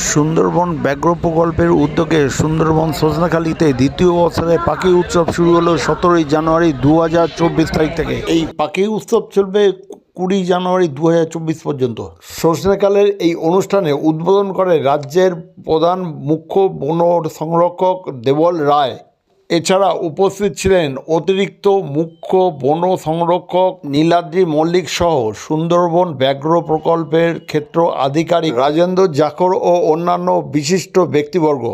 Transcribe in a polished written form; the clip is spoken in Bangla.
সুন্দরবন ব্যাঘ্র প্রকল্পের উদ্যোগে সুন্দরবন সজনাখালীতে দ্বিতীয় বছরে পাখি উৎসব শুরু হলো 17ই জানুয়ারি 2024 তারিখ থেকে। এই পাখি উৎসব চলবে 20 জানুয়ারি 2024 পর্যন্ত। সজনাখালের এই অনুষ্ঠানে উদ্বোধন করে রাজ্যের প্রধান মুখ্য বন সংরক্ষক দেবল রায়। এছাড়া উপস্থিত ছিলেন অতিরিক্ত মুখ্য বন সংরক্ষক নীলাদ্রি মল্লিক সহ সুন্দরবন ব্যাঘ্র প্রকল্পের ক্ষেত্র আধিকারিক রাজেন্দ্র জাখর ও অন্যান্য বিশিষ্ট ব্যক্তিবর্গ।